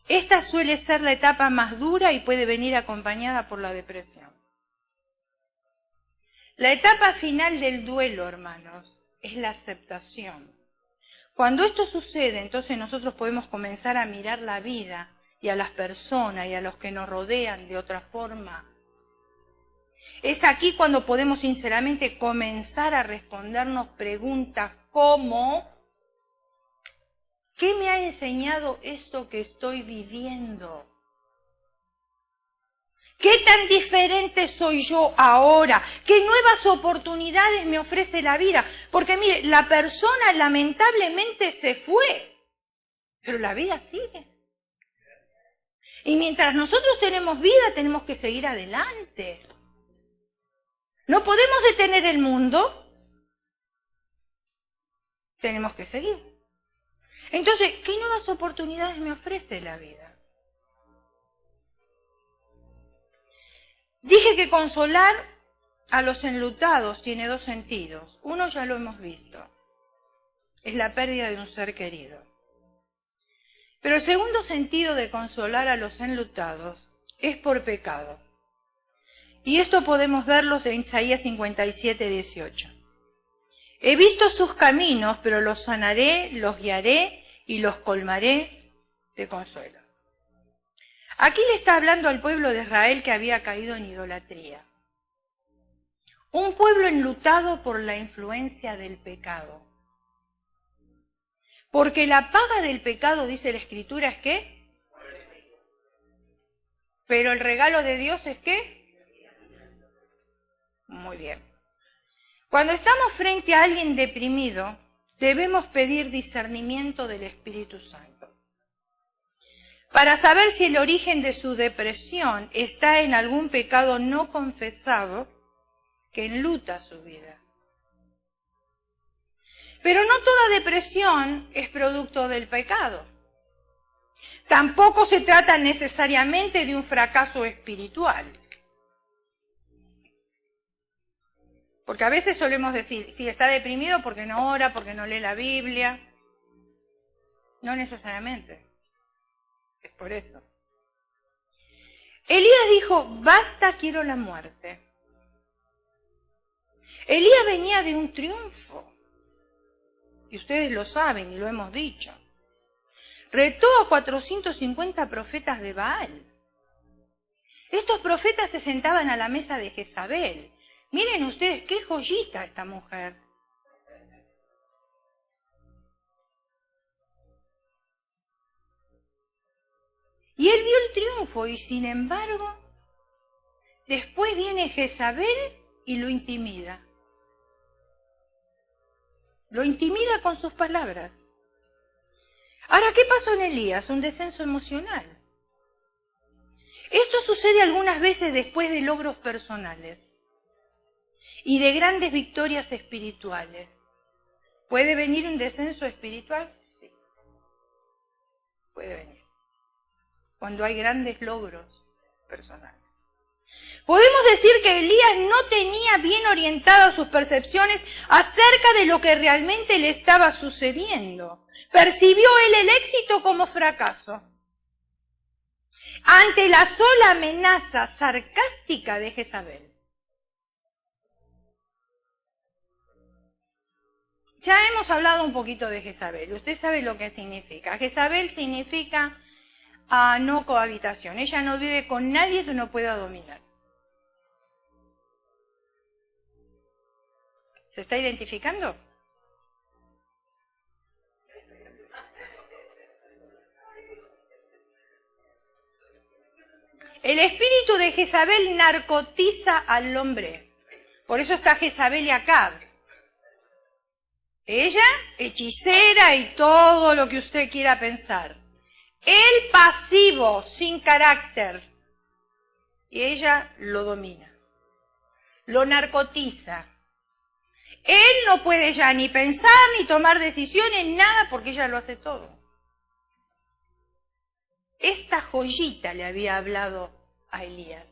A: Esta suele ser la etapa más dura y puede venir acompañada por la depresión. La etapa final del duelo, hermanos, es la aceptación. Cuando esto sucede, entonces nosotros podemos comenzar a mirar la vida y a las personas y a los que nos rodean de otra forma. Es aquí cuando podemos sinceramente comenzar a respondernos preguntas como: ¿qué me ha enseñado esto que estoy viviendo? ¿Qué tan diferente soy yo ahora? ¿Qué nuevas oportunidades me ofrece la vida? Porque mire, la persona lamentablemente se fue, pero la vida sigue. Y mientras nosotros tenemos vida, tenemos que seguir adelante. No podemos detener el mundo, tenemos que seguir. Entonces, ¿qué nuevas oportunidades me ofrece la vida? Dije que consolar a los enlutados tiene dos sentidos. Uno ya lo hemos visto. Es la pérdida de un ser querido. Pero el segundo sentido de consolar a los enlutados es por pecado. Y esto podemos verlo en Isaías 57, 18. He visto sus caminos, pero los sanaré, los guiaré y los colmaré de consuelo. Aquí le está hablando al pueblo de Israel que había caído en idolatría. Un pueblo enlutado por la influencia del pecado. Porque la paga del pecado, dice la Escritura, es ¿qué? Pero el regalo de Dios es ¿qué? Muy bien. Cuando estamos frente a alguien deprimido, debemos pedir discernimiento del Espíritu Santo, para saber si el origen de su depresión está en algún pecado no confesado que enluta su vida. Pero no toda depresión es producto del pecado. Tampoco se trata necesariamente de un fracaso espiritual. Porque a veces solemos decir, si está deprimido porque no ora, porque no lee la Biblia. No necesariamente. Es por eso. Elías dijo, basta, quiero la muerte. Elías venía de un triunfo. Y ustedes lo saben y lo hemos dicho. Retó a 450 profetas de Baal. Estos profetas se sentaban a la mesa de Jezabel. Miren ustedes qué joyita esta mujer. Y él vio el triunfo y sin embargo, después viene Jezabel y lo intimida. Lo intimida con sus palabras. Ahora, ¿qué pasó en Elías? Un descenso emocional. Esto sucede algunas veces después de logros personales y de grandes victorias espirituales. ¿Puede venir un descenso espiritual? Sí. Puede venir. Cuando hay grandes logros personales. Podemos decir que Elías no tenía bien orientadas sus percepciones acerca de lo que realmente le estaba sucediendo. Percibió él el éxito como fracaso. Ante la sola amenaza sarcástica de Jezabel. Ya hemos hablado un poquito de Jezabel. Usted sabe lo que significa. Jezabel significa no cohabitación. Ella no vive con nadie que no pueda dominar. ¿Se está identificando? El espíritu de Jezabel narcotiza al hombre. Por eso está Jezabel y Acab. Ella, hechicera y todo lo que usted quiera pensar. Él pasivo, sin carácter. Y ella lo domina. Lo narcotiza. Él no puede ya ni pensar, ni tomar decisiones, nada, porque ella lo hace todo. Esta joyita le había hablado a Elías.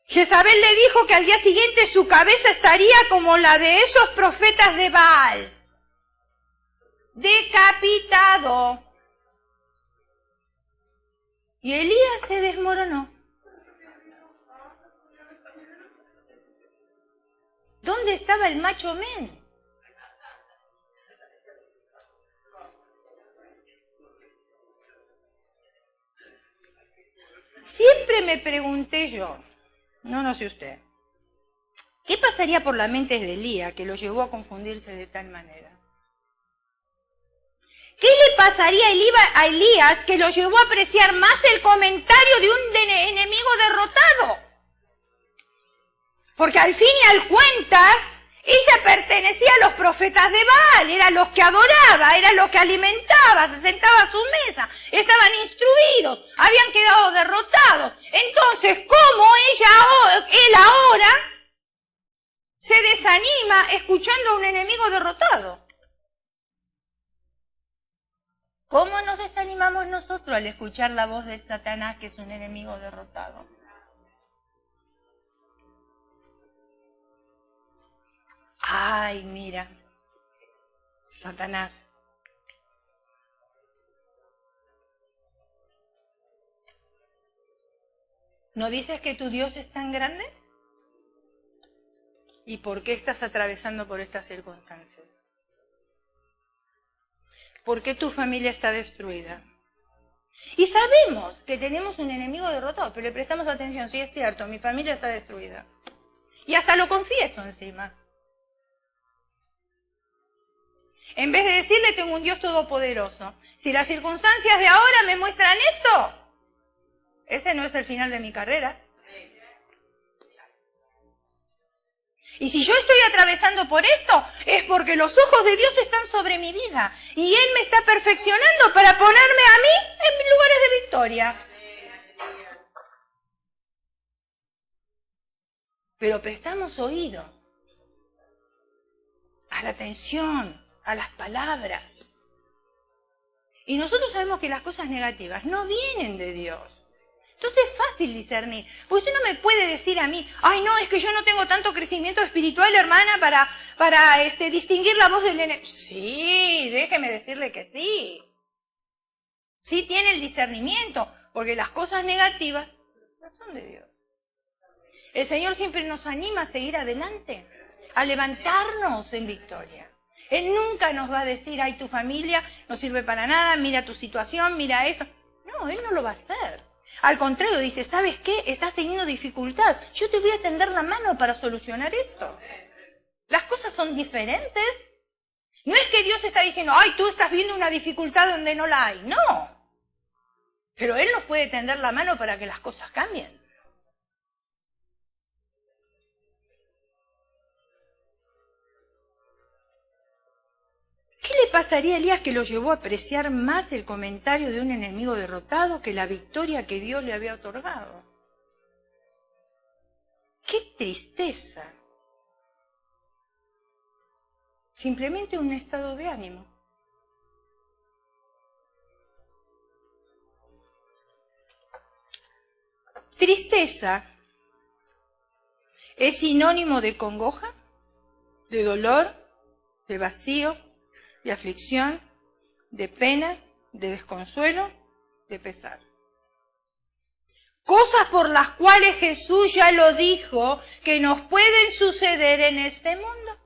A: Jezabel le dijo que al día siguiente su cabeza estaría como la de esos profetas de Baal. Decapitado. Y Elías se desmoronó. ¿Dónde estaba el macho men? Siempre me pregunté yo, no sé usted, ¿qué pasaría por la mente de Elías que lo llevó a confundirse de tal manera? ¿Qué le pasaría a Elías que lo llevó a apreciar más el comentario de un enemigo derrotado? Porque al fin y al cuenta, ella pertenecía a los profetas de Baal, eran los que adoraba, eran los que alimentaba, se sentaba a su mesa, estaban instruidos, habían quedado derrotados. Entonces, ¿cómo él ahora se desanima escuchando a un enemigo derrotado? ¿Cómo nos desanimamos nosotros al escuchar la voz de Satanás, que es un enemigo derrotado? Ay, mira, Satanás. ¿No dices que tu Dios es tan grande? ¿Y por qué estás atravesando por estas circunstancias? ¿Por qué tu familia está destruida? Y sabemos que tenemos un enemigo derrotado, pero le prestamos atención. Sí, es cierto, mi familia está destruida. Y hasta lo confieso encima. En vez de decirle, tengo un Dios todopoderoso. Si las circunstancias de ahora me muestran esto, ese no es el final de mi carrera. Y si yo estoy atravesando por esto, es porque los ojos de Dios están sobre mi vida. Y Él me está perfeccionando para ponerme a mí en lugares de victoria. Pero prestamos oído a la atención, a las palabras. Y nosotros sabemos que las cosas negativas no vienen de Dios. Entonces es fácil discernir. Porque usted no me puede decir a mí, ay no, es que yo no tengo tanto crecimiento espiritual, hermana, para distinguir la voz del enemigo. Sí, déjeme decirle que sí. Sí tiene el discernimiento, porque las cosas negativas no son de Dios. El Señor siempre nos anima a seguir adelante, a levantarnos en victoria. Él nunca nos va a decir, ay, tu familia no sirve para nada, mira tu situación, mira esto. No, Él no lo va a hacer. Al contrario, dice, ¿sabes qué? Estás teniendo dificultad. Yo te voy a tender la mano para solucionar esto. Las cosas son diferentes. No es que Dios está diciendo, ay, tú estás viendo una dificultad donde no la hay. No. Pero Él nos puede tender la mano para que las cosas cambien. ¿Qué le pasaría a Elías que lo llevó a apreciar más el comentario de un enemigo derrotado que la victoria que Dios le había otorgado? ¡Qué tristeza! Simplemente un estado de ánimo. Tristeza es sinónimo de congoja, de dolor, de vacío, de aflicción, de pena, de desconsuelo, de pesar. Cosas por las cuales Jesús ya lo dijo que nos pueden suceder en este mundo.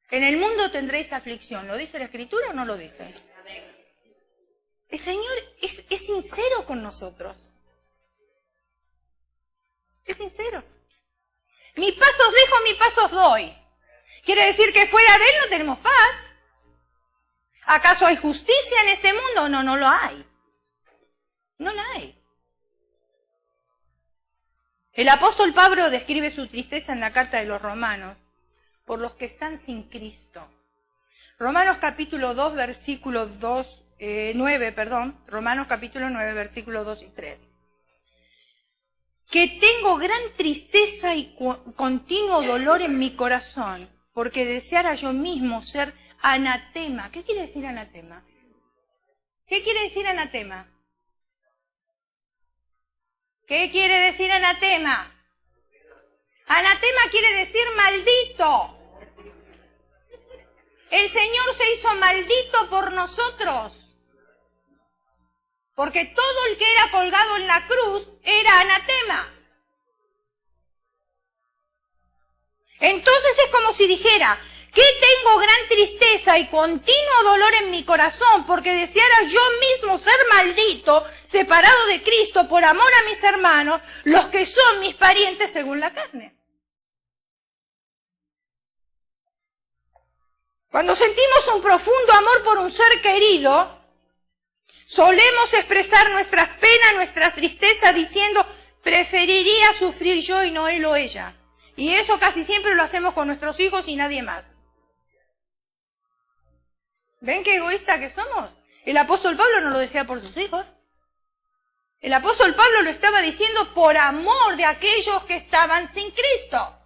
A: En el mundo tendréis aflicción. ¿Lo dice la Escritura o no lo dice? El Señor es sincero con nosotros. Es sincero. Mi paz os dejo, mi paz os doy. ¿Quiere decir que fuera de Él no tenemos paz? ¿Acaso hay justicia en este mundo? No, no lo hay. No la hay. El apóstol Pablo describe su tristeza en la carta de los Romanos por los que están sin Cristo. Romanos capítulo 2, versículo 9, Romanos capítulo 9, versículos 2 y 3. Que tengo gran tristeza y continuo dolor en mi corazón, porque deseara yo mismo ser anatema. ¿Qué quiere decir anatema? ¿Qué quiere decir anatema? ¿Qué quiere decir anatema? Anatema quiere decir maldito. El Señor se hizo maldito por nosotros. Porque todo el que era colgado en la cruz era anatema. Entonces es como si dijera, que tengo gran tristeza y continuo dolor en mi corazón, porque deseara yo mismo ser maldito, separado de Cristo por amor a mis hermanos, los que son mis parientes según la carne. Cuando sentimos un profundo amor por un ser querido, solemos expresar nuestras penas, nuestra tristeza, diciendo, preferiría sufrir yo y no él o ella. Y eso casi siempre lo hacemos con nuestros hijos y nadie más. ¿Ven qué egoísta que somos? El apóstol Pablo no lo decía por sus hijos. El apóstol Pablo lo estaba diciendo por amor de aquellos que estaban sin Cristo.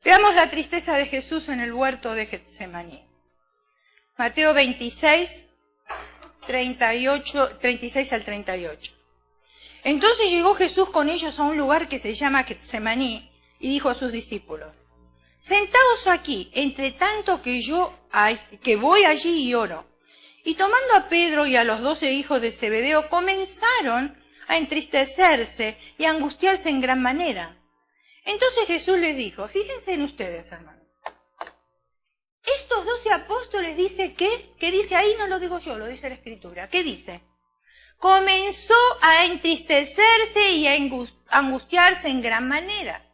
A: Veamos la tristeza de Jesús en el huerto de Getsemaní. Mateo 26, 36 al 38. Entonces llegó Jesús con ellos a un lugar que se llama Getsemaní y dijo a sus discípulos: sentaos aquí, entre tanto que voy allí y oro. Y tomando a Pedro y a los 12 hijos de Zebedeo, comenzaron a entristecerse y a angustiarse en gran manera. Entonces Jesús les dijo, fíjense en ustedes, hermanos. Estos 12 apóstoles dice ¿qué dice ahí? No lo digo yo, lo dice la Escritura. ¿Qué dice? Comenzó a entristecerse y a angustiarse en gran manera.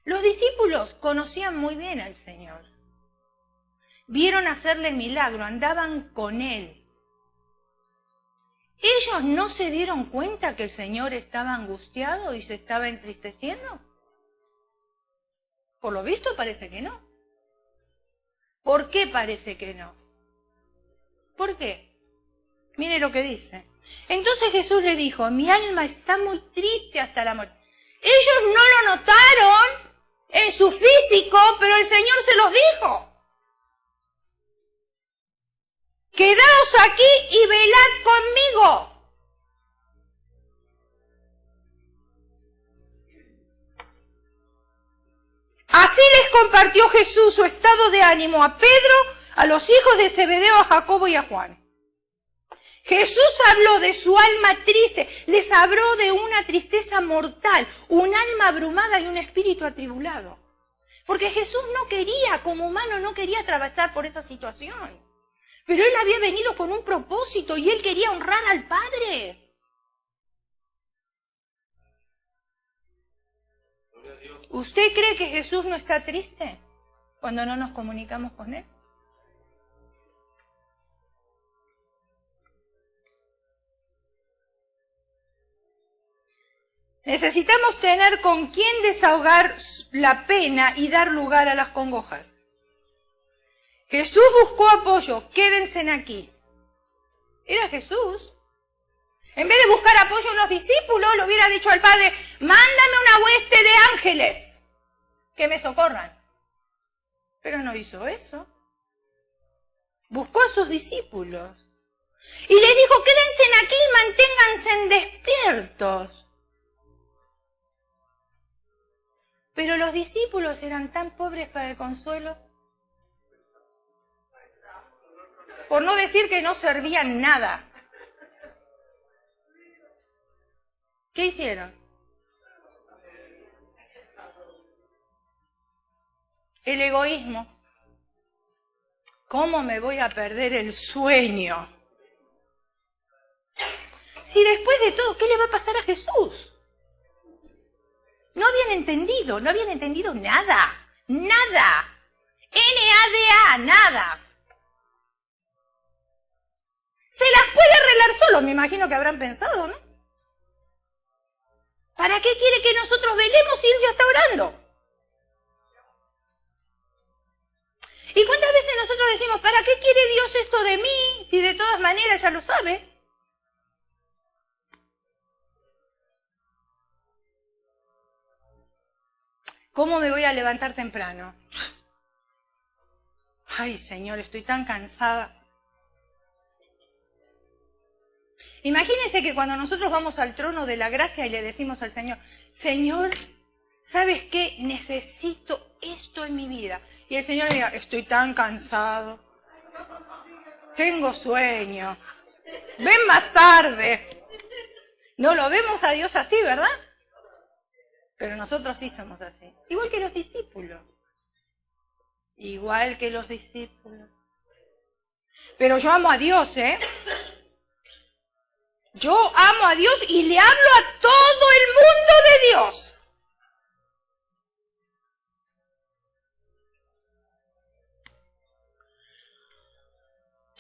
A: Los discípulos conocían muy bien al Señor. Vieron hacerle milagro, andaban con Él. ¿Ellos no se dieron cuenta que el Señor estaba angustiado y se estaba entristeciendo? Por lo visto parece que no. ¿Por qué parece que no? ¿Por qué? Mire lo que dice. Entonces Jesús le dijo, mi alma está muy triste hasta la muerte. Ellos no lo notaron en su físico, pero el Señor se los dijo. Quedaos aquí y velad conmigo. Así les compartió Jesús su estado de ánimo a Pedro, a los hijos de Zebedeo, a Jacobo y a Juan. Jesús habló de su alma triste, les habló de una tristeza mortal, un alma abrumada y un espíritu atribulado. Porque Jesús no quería, como humano, no quería atravesar por esa situación. Pero Él había venido con un propósito y Él quería honrar al Padre. ¿Usted cree que Jesús no está triste cuando no nos comunicamos con Él? Necesitamos tener con quién desahogar la pena y dar lugar a las congojas. Jesús buscó apoyo, quédense aquí. Era Jesús. En vez de buscar apoyo en los discípulos, le hubiera dicho al Padre, mándame una hueste de ángeles que me socorran. Pero no hizo eso. Buscó a sus discípulos. Y les dijo, quédense aquí y manténganse despiertos. Pero los discípulos eran tan pobres para el consuelo, por no decir que no servían nada. ¿Qué hicieron? El egoísmo. ¿Cómo me voy a perder el sueño? Si después de todo, ¿qué le va a pasar a Jesús? No habían entendido nada, nada. N-A-D-A, nada. Se las puede arreglar solo, me imagino que habrán pensado, ¿no? ¿Para qué quiere que nosotros velemos si Él ya está orando? ¿Y cuántas veces nosotros decimos, ¿para qué quiere Dios esto de mí si de todas maneras ya lo sabe? ¿Cómo me voy a levantar temprano? Ay, Señor, estoy tan cansada. Imagínense que cuando nosotros vamos al trono de la gracia y le decimos al Señor, Señor, ¿sabes qué? Necesito esto en mi vida. Y el Señor diga, estoy tan cansado, tengo sueño, ven más tarde. No lo vemos a Dios así, ¿verdad? Pero nosotros sí somos así. Igual que los discípulos. Igual que los discípulos. Pero yo amo a Dios, ¿eh? Yo amo a Dios y le hablo a todo el mundo de Dios.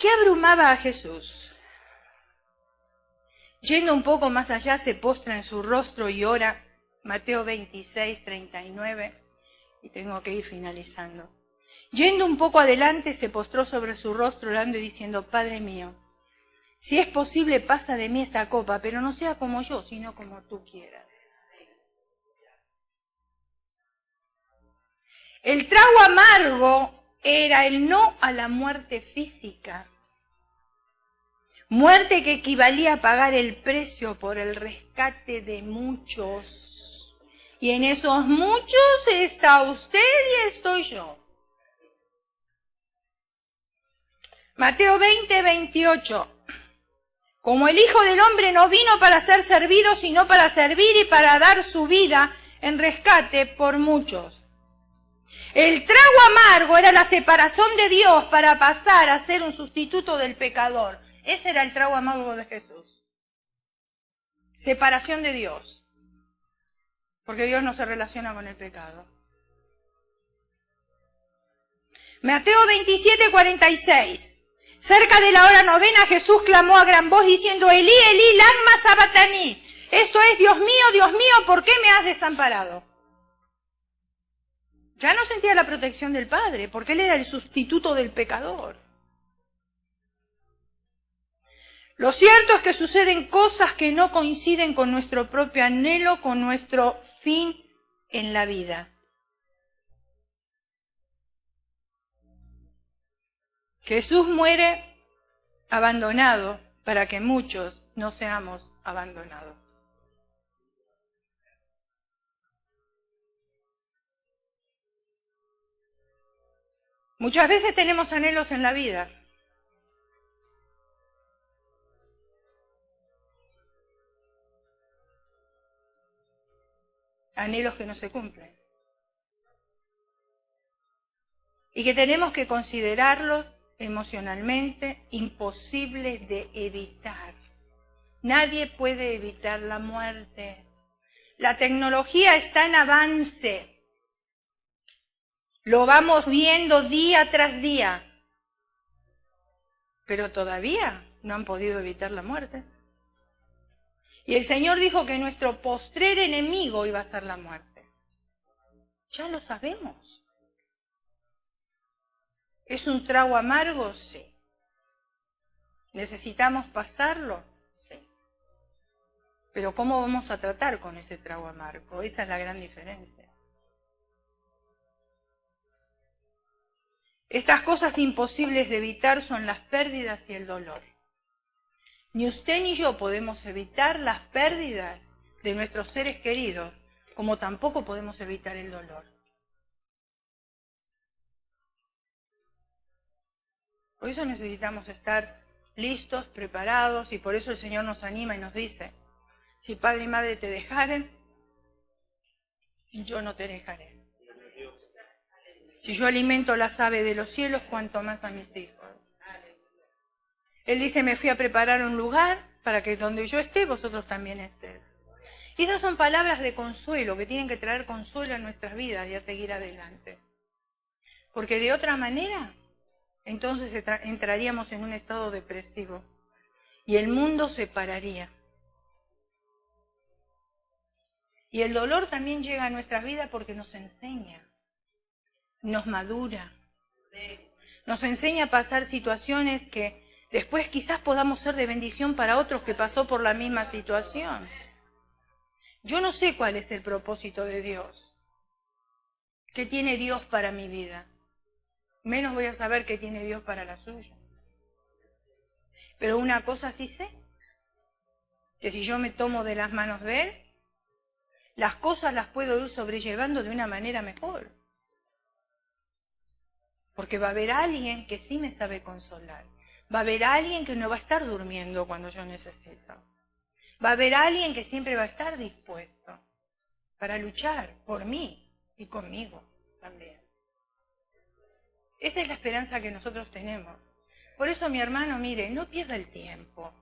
A: ¿Qué abrumaba a Jesús? Yendo un poco más allá, se postra en su rostro y ora. Mateo 26, 39. Y tengo que ir finalizando. Yendo un poco adelante, se postró sobre su rostro orando y diciendo, Padre mío, si es posible, pasa de mí esta copa, pero no sea como yo, sino como tú quieras. El trago amargo era el no a la muerte física. Muerte que equivalía a pagar el precio por el rescate de muchos. Y en esos muchos está usted y estoy yo. Mateo 20:28. Como el Hijo del Hombre no vino para ser servido, sino para servir y para dar su vida en rescate por muchos. El trago amargo era la separación de Dios para pasar a ser un sustituto del pecador. Ese era el trago amargo de Jesús. Separación de Dios. Porque Dios no se relaciona con el pecado. Mateo 27:46. Cerca de la hora novena Jesús clamó a gran voz diciendo, Elí, Elí, lama sabactani. Esto es, Dios mío, ¿por qué me has desamparado? Ya no sentía la protección del Padre, porque Él era el sustituto del pecador. Lo cierto es que suceden cosas que no coinciden con nuestro propio anhelo, con nuestro fin en la vida. Jesús muere abandonado para que muchos no seamos abandonados. Muchas veces tenemos anhelos en la vida. Anhelos que no se cumplen. Y que tenemos que considerarlos emocionalmente imposibles de evitar. Nadie puede evitar la muerte. La tecnología está en avance. Lo vamos viendo día tras día. Pero todavía no han podido evitar la muerte. Y el Señor dijo que nuestro postrer enemigo iba a ser la muerte. Ya lo sabemos. ¿Es un trago amargo? Sí. ¿Necesitamos pasarlo? Sí. Pero ¿cómo vamos a tratar con ese trago amargo? Esa es la gran diferencia. Estas cosas imposibles de evitar son las pérdidas y el dolor. Ni usted ni yo podemos evitar las pérdidas de nuestros seres queridos, como tampoco podemos evitar el dolor. Por eso necesitamos estar listos, preparados, y por eso el Señor nos anima y nos dice, si padre y madre te dejaren, yo no te dejaré. Si yo alimento las aves de los cielos, cuanto más a mis hijos. Él dice, me fui a preparar un lugar para que donde yo esté, vosotros también estéis. Y esas son palabras de consuelo, que tienen que traer consuelo a nuestras vidas y a seguir adelante. Porque de otra manera, entonces entraríamos en un estado depresivo y el mundo se pararía. Y el dolor también llega a nuestras vidas porque nos enseña, nos madura, nos enseña a pasar situaciones que después quizás podamos ser de bendición para otros que pasó por la misma situación. Yo no sé cuál es el propósito de Dios. ¿Qué tiene Dios para mi vida? Menos voy a saber qué tiene Dios para la suya. Pero una cosa sí sé, que si yo me tomo de las manos de Él, las cosas las puedo ir sobrellevando de una manera mejor. Porque va a haber alguien que sí me sabe consolar. Va a haber alguien que no va a estar durmiendo cuando yo necesito. Va a haber alguien que siempre va a estar dispuesto para luchar por mí y conmigo también. Esa es la esperanza que nosotros tenemos. Por eso, mi hermano, mire, no pierda el tiempo.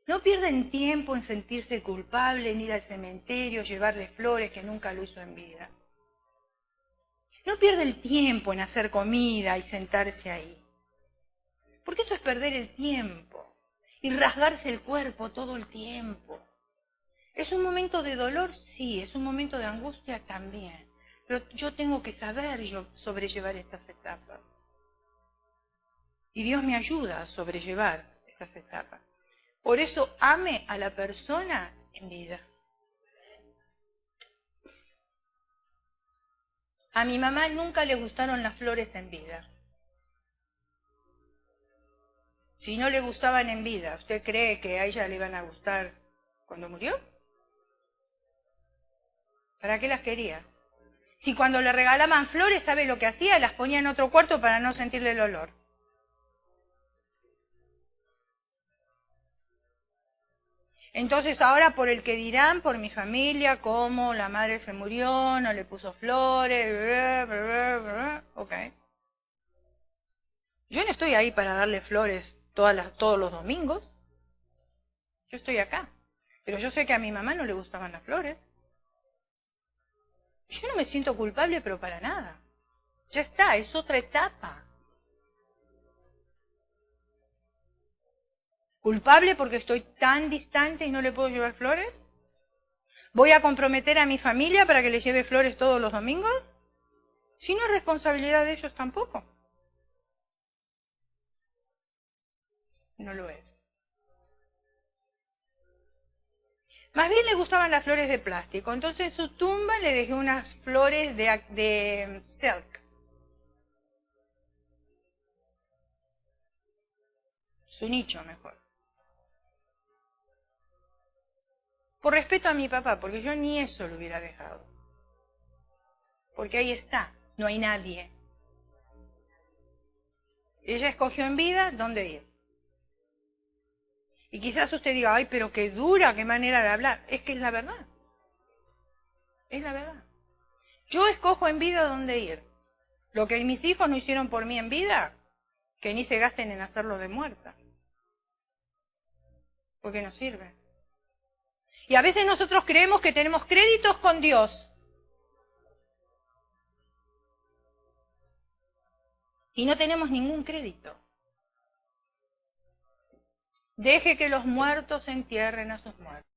A: No pierden tiempo en sentirse culpable, en ir al cementerio, llevarle flores que nunca lo hizo en vida. No pierda el tiempo en hacer comida y sentarse ahí. Porque eso es perder el tiempo y rasgarse el cuerpo todo el tiempo. ¿Es un momento de dolor? Sí. ¿Es un momento de angustia? También. Pero yo tengo que saber sobrellevar estas etapas. Y Dios me ayuda a sobrellevar estas etapas. Por eso ame a la persona en vida. A mi mamá nunca le gustaron las flores en vida. Si no le gustaban en vida, ¿usted cree que a ella le iban a gustar cuando murió? ¿Para qué las quería? Si cuando le regalaban flores, ¿sabe lo que hacía? Las ponía en otro cuarto para no sentirle el olor. Entonces ahora por el que dirán, por mi familia, cómo la madre se murió, no le puso flores, ok. Yo no estoy ahí para darle flores todos los domingos. Yo estoy acá. Pero yo sé que a mi mamá no le gustaban las flores. Yo no me siento culpable, pero para nada. Ya está, es otra etapa. ¿Culpable porque estoy tan distante y no le puedo llevar flores? ¿Voy a comprometer a mi familia para que le lleve flores todos los domingos? Si no es responsabilidad de ellos tampoco. No lo es. Más bien le gustaban las flores de plástico. Entonces en su tumba le dejé unas flores de silk. Su nicho mejor. Por respeto a mi papá, porque yo ni eso lo hubiera dejado. Porque ahí está, no hay nadie. Ella escogió en vida dónde ir. Y quizás usted diga, ay, pero qué dura, qué manera de hablar. Es que es la verdad. Es la verdad. Yo escojo en vida dónde ir. Lo que mis hijos no hicieron por mí en vida, que ni se gasten en hacerlo de muerta. Porque no sirve. Y a veces nosotros creemos que tenemos créditos con Dios. Y no tenemos ningún crédito. Deje que los muertos entierren a sus muertos.